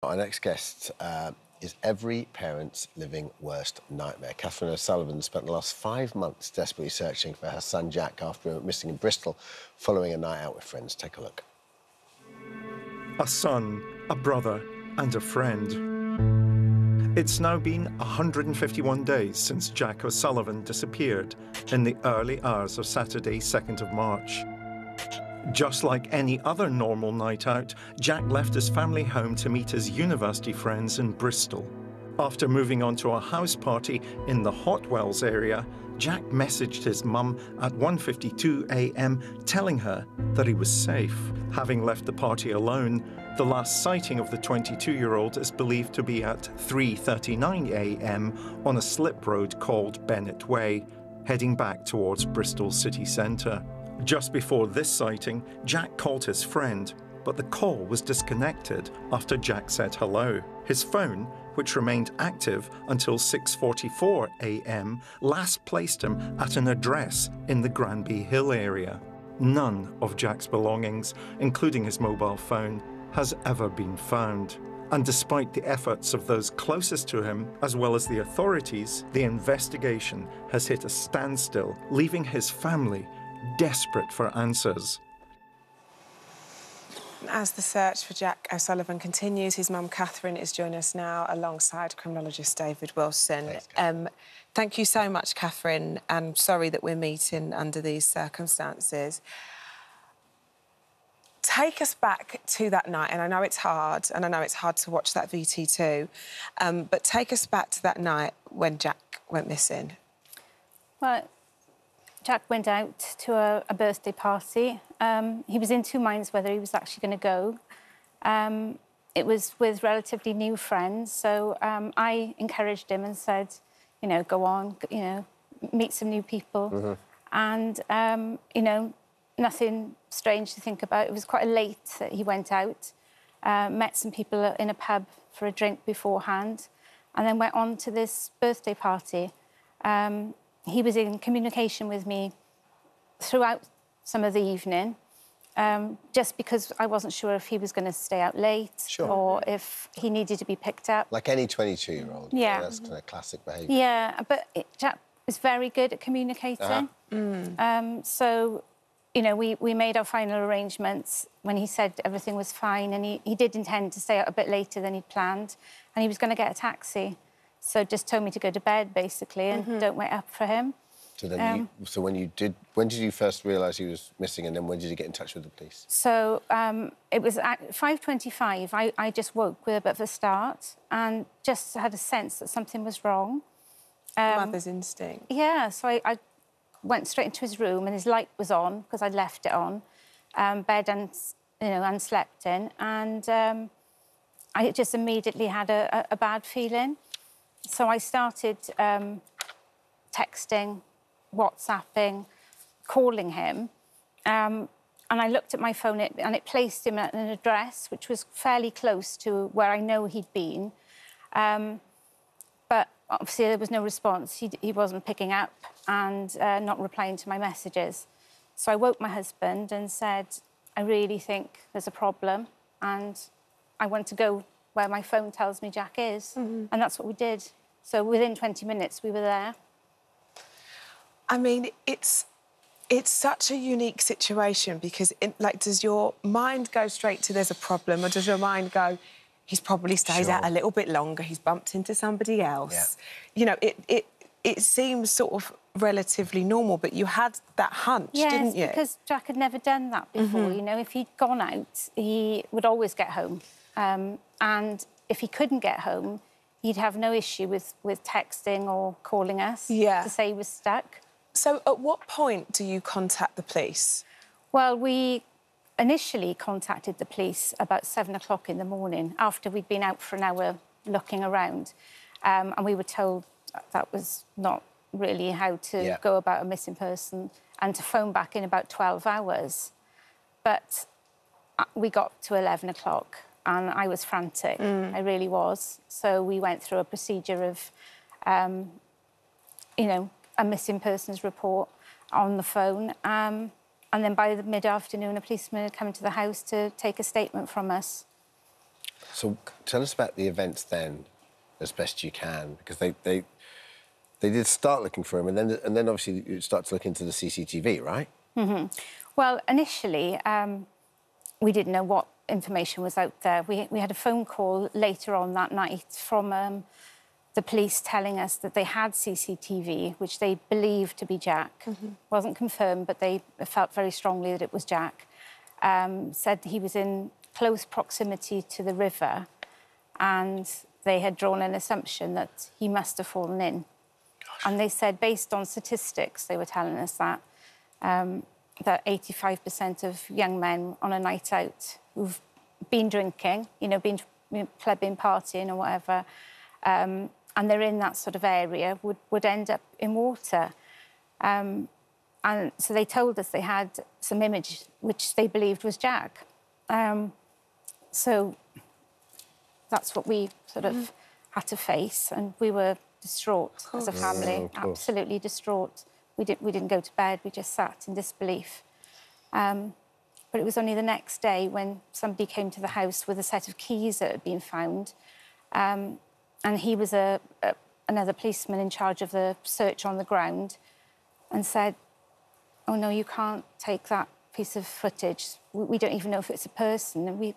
Our next guest is every parent's living worst nightmare. Catherine O'Sullivan spent the last 5 months desperately searching for her son Jack after he went missing in Bristol following a night out with friends. Take a look. A son, a brother and a friend. It's now been 151 days since Jack O'Sullivan disappeared in the early hours of Saturday, 2nd of March. Just like any other normal night out, Jack left his family home to meet his university friends in Bristol. After moving on to a house party in the Hotwells area, Jack messaged his mum at 1:52 a.m. telling her that he was safe. Having left the party alone, the last sighting of the 22-year-old is believed to be at 3:39 a.m. on a slip road called Bennett Way, heading back towards Bristol city centre. Just before this sighting, Jack called his friend, but the call was disconnected after Jack said hello. His phone, which remained active until 6:44 a.m, last placed him at an address in the Granby Hill area. None of Jack's belongings, including his mobile phone, has ever been found. And despite the efforts of those closest to him, as well as the authorities, the investigation has hit a standstill, leaving his family desperate for answers. As the search for Jack O'Sullivan continues, his mum Catherine is joining us now alongside criminologist David Wilson. Thank you so much, Catherine, and sorry that we're meeting under these circumstances. Take us back to that night, and I know it's hard to watch that VT2, but take us back to that night when Jack went missing. Well, Jack went out to a birthday party. He was in two minds whether he was actually going to go. It was with relatively new friends, so I encouraged him and said, you know, go on, you know, meet some new people. And, you know, nothing strange to think about. It was quite late that he went out, met some people in a pub for a drink beforehand, and then went on to this birthday party. He was in communication with me throughout some of the evening, just because I wasn't sure if he was going to stay out late or if he needed to be picked up. Like any 22-year-old. Yeah. That's kind of classic behaviour. Yeah, but Jack was very good at communicating. So, you know, we made our final arrangements when he said everything was fine, and he did intend to stay out a bit later than he'd planned, and he was going to get a taxi. So just told me to go to bed, basically, and don't wait up for him. So then when did you first realise he was missing, and then when did you get in touch with the police? So it was at 5:25. I just woke with a bit of a start and just had a sense that something was wrong. Mother's instinct. Yeah, so I went straight into his room, and his light was on because I'd left it on, bed and unslept in, and I just immediately had a bad feeling. So I started texting, WhatsApping, calling him, and I looked at my phone and it placed him at an address which was fairly close to where I know he'd been. But obviously there was no response. He wasn't picking up and not replying to my messages. So I woke my husband and said, I really think there's a problem and I want to go where my phone tells me Jack is. And that's what we did. So within 20 minutes, we were there. I mean, it's such a unique situation because, does your mind go straight to there's a problem, or does your mind go, he's probably stayed out a little bit longer, he's bumped into somebody else? Yeah. You know, it seems sort of relatively normal, but you had that hunch, didn't you? Yes, because Jack had never done that before. You know, if he'd gone out, he would always get home. And if he couldn't get home, he'd have no issue with texting or calling us to say he was stuck. So at what point do you contact the police? Well, we initially contacted the police about 7 o'clock in the morning after we'd been out for an hour looking around. And we were told that was not really how to go about a missing person and to phone back in about 12 hours. But we got to 11 o'clock and I was frantic. I really was. So we went through a procedure of, you know, a missing persons report on the phone. And then by the mid-afternoon, a policeman had come into the house to take a statement from us. So tell us about the events then, as best you can, because they did start looking for him, and then obviously you start to look into the CCTV, right? Mm-hmm. Well, initially, we didn't know what information was out there. We had a phone call later on that night from the police telling us that they had CCTV, which they believed to be Jack. Wasn't confirmed, but they felt very strongly that it was Jack. Said he was in close proximity to the river, and they had drawn an assumption that he must have fallen in. Gosh. And they said, based on statistics, they were telling us that, that 85% of young men on a night out who've been drinking, been clubbing, partying or whatever, and they're in that sort of area, would end up in water. And so they told us they had some image which they believed was Jack. So that's what we sort of had to face, and we were distraught as a family, absolutely distraught. We didn't go to bed, we just sat in disbelief. But it was only the next day when somebody came to the house with a set of keys that had been found. And he was another policeman in charge of the search on the ground, and said, oh, no, you can't take that piece of footage. We don't even know if it's a person, and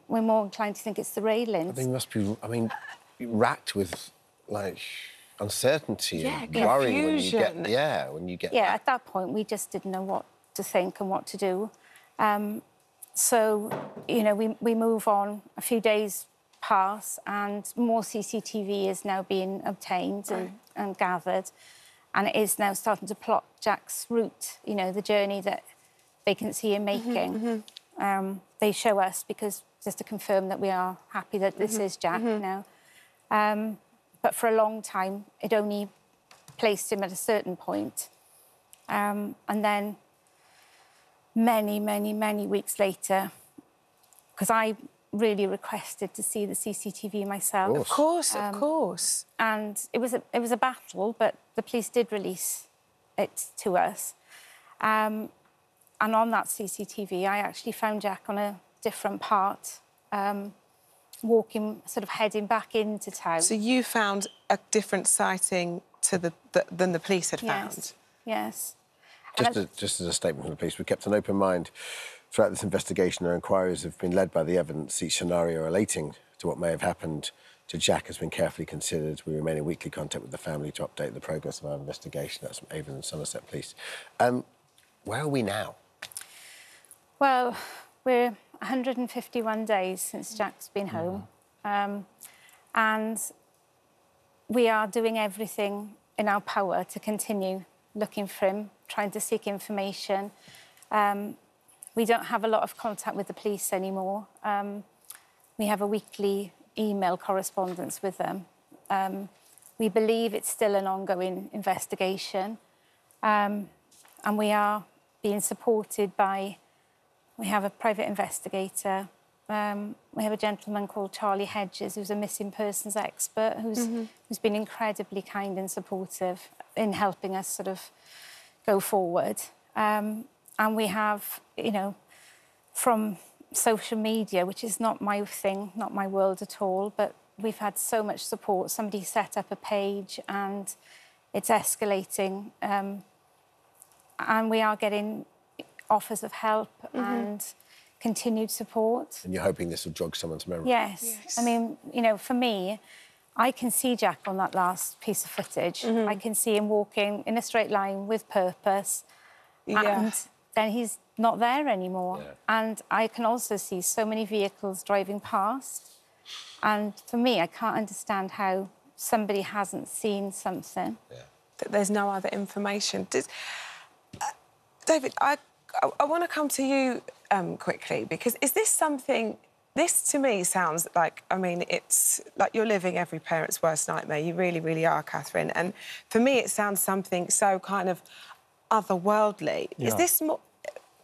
we're more inclined to think it's the railings. I think it must be, racked with, like, uncertainty and confusion. worry when you get... Yeah, at that point, we just didn't know what to think and what to do. So, we move on. A few days pass, and more CCTV is now being obtained and gathered, and it is now starting to plot Jack's route, the journey that they can see him making. They show us just to confirm that we are happy that this is Jack now. But for a long time, it only placed him at a certain point. And then many, many, many weeks later, because I really requested to see the CCTV myself. Of course. And it was a battle, but the police did release it to us. And on that CCTV, I actually found Jack on a different part, walking, sort of heading back into town. So you found a different sighting than the police had found? Yes. Just as a statement from the police, we kept an open mind throughout this investigation. Our inquiries have been led by the evidence. Each scenario relating to what may have happened to Jack has been carefully considered. We remain in weekly contact with the family to update the progress of our investigation. That's from Avon and Somerset Police. Where are we now? Well, we're 151 days since Jack's been home. And we are doing everything in our power to continue looking for him, trying to seek information. We don't have a lot of contact with the police anymore. We have a weekly email correspondence with them. We believe it's still an ongoing investigation. And we are being supported by... We have a private investigator. We have a gentleman called Charlie Hedges, who's a missing persons expert, who's been incredibly kind and supportive in helping us sort of go forward. And we have, from social media, which is not my thing, not my world at all, but we've had so much support. Somebody set up a page and it's escalating. And we are getting offers of help and continued support. And you're hoping this will jog someone's memory? Yes. I mean, for me, I can see Jack on that last piece of footage. I can see him walking in a straight line with purpose. And then he's not there anymore. Yeah. And I can also see so many vehicles driving past. And for me, I can't understand how somebody hasn't seen something. Yeah. That there's no other information. David, I want to come to you quickly, because is this something... This, to me, sounds like, it's like you're living every parent's worst nightmare. You really, really are, Catherine. And for me, it sounds something so kind of otherworldly. Yeah. Is this more...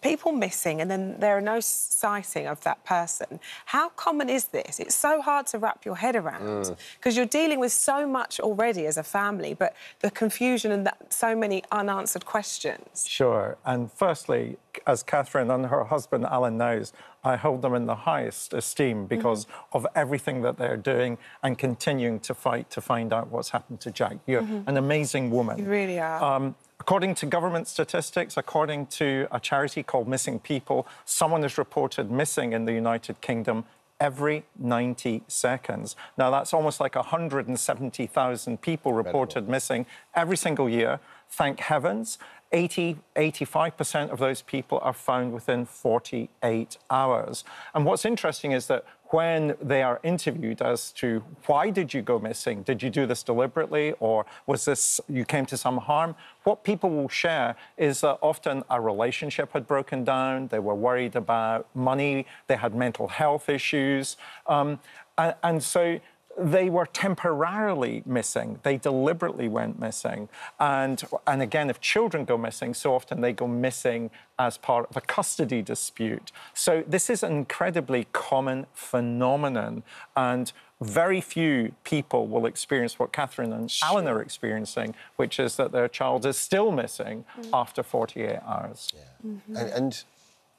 people missing and then there are no sighting of that person. How common is this? It's so hard to wrap your head around because you're dealing with so much already as a family, but the confusion and so many unanswered questions. Sure. And firstly, as Catherine and her husband Alan knows, I hold them in the highest esteem because of everything that they're doing and continuing to fight to find out what's happened to Jack. You're an amazing woman. You really are. According to government statistics, according to a charity called Missing People, someone is reported missing in the United Kingdom every 90 seconds. Now, that's almost like 170,000 people reported missing every single year. Thank heavens. 85% of those people are found within 48 hours. And what's interesting is that when they are interviewed as to why did you go missing, did you do this deliberately or was this, you came to some harm, what people will share is that often a relationship had broken down, they were worried about money, they had mental health issues, and so they were temporarily missing. They deliberately went missing. And again, if children go missing, so often they go missing as part of a custody dispute. So this is an incredibly common phenomenon. And very few people will experience what Catherine and Alan are experiencing, which is that their child is still missing after 48 hours. Yeah. And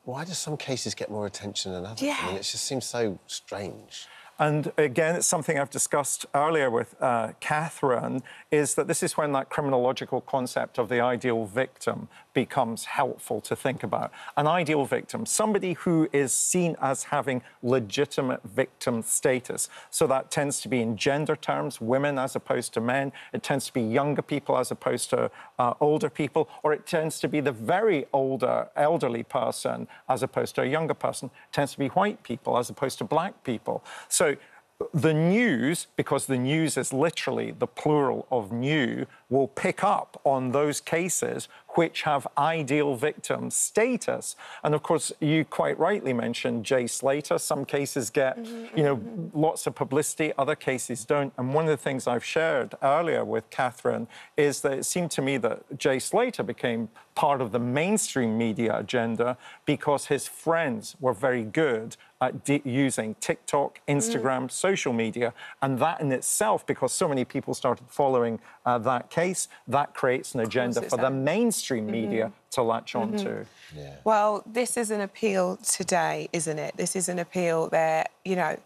why do some cases get more attention than others? I mean, it just seems so strange. And again, it's something I've discussed earlier with Catherine, is that this is when that criminological concept of the ideal victim becomes helpful to think about. An ideal victim, somebody who is seen as having legitimate victim status. So that tends to be in gender terms, women as opposed to men. It tends to be younger people as opposed to older people, or it tends to be the very older, elderly person as opposed to a younger person. It tends to be white people as opposed to black people. So the news, because the news is literally the plural of new, will pick up on those cases which have ideal victim status. And of course, you quite rightly mentioned Jay Slater. Some cases get, you know, lots of publicity, other cases don't. And one of the things I've shared earlier with Catherine is that it seemed to me that Jay Slater became part of the mainstream media agenda because his friends were very good at using TikTok, Instagram, social media. And that in itself, because so many people started following that case, that creates an agenda for the mainstream media to latch on to. Yeah. Well, this is an appeal today, isn't it? This is an appeal there, you know,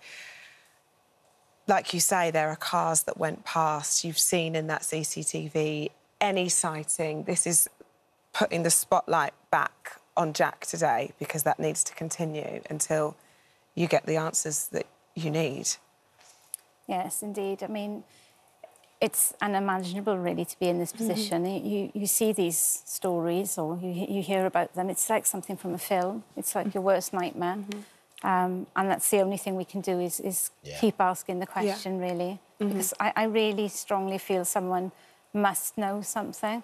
like you say, there are cars that went past. You've seen in that CCTV any sighting. This is putting the spotlight back on Jack today because that needs to continue until you get the answers that you need. Yes, indeed. I mean, it's unimaginable, really, to be in this position. You see these stories or you hear about them. It's like something from a film. It's like your worst nightmare. And that's the only thing we can do is keep asking the question, really. Because I really strongly feel someone must know something.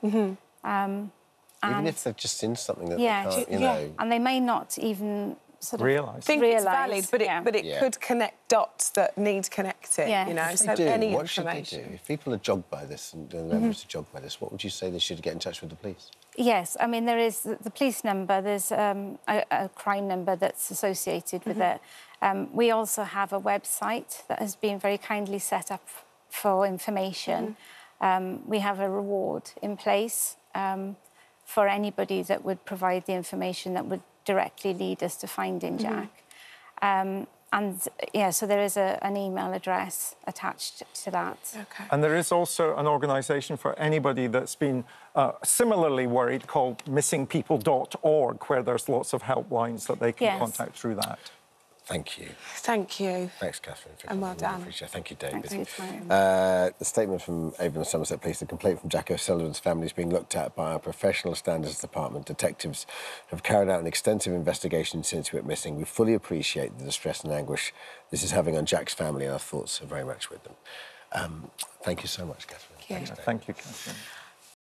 Even if they've just seen something that they can't, you know... And they may not even sort of realise. Think it's valid, but it could connect dots that need connecting, you know, If so they do, any what should information. they do? If people are jogged by this and members are jogged by this, what would you say they should get in touch with the police? Yes, I mean, there is the police number, there's a crime number that's associated with it. We also have a website that has been very kindly set up for information. We have a reward in place for anybody that would provide the information that would directly lead us to finding Jack. And, yeah, so there is an email address attached to that. Okay. And there is also an organisation for anybody that's been similarly worried called missingpeople.org, where there's lots of helplines that they can contact through that. Thank you. Thank you. Thanks, Catherine. And well done. Appreciate it. Thank you, David. Thanks for your time. The statement from Avon and Somerset Police, the complaint from Jack O'Sullivan's family is being looked at by our professional standards department. Detectives have carried out an extensive investigation since he went missing. We fully appreciate the distress and anguish this is having on Jack's family, and our thoughts are very much with them. Thank you so much, Catherine. Thank you. Thank you, Catherine.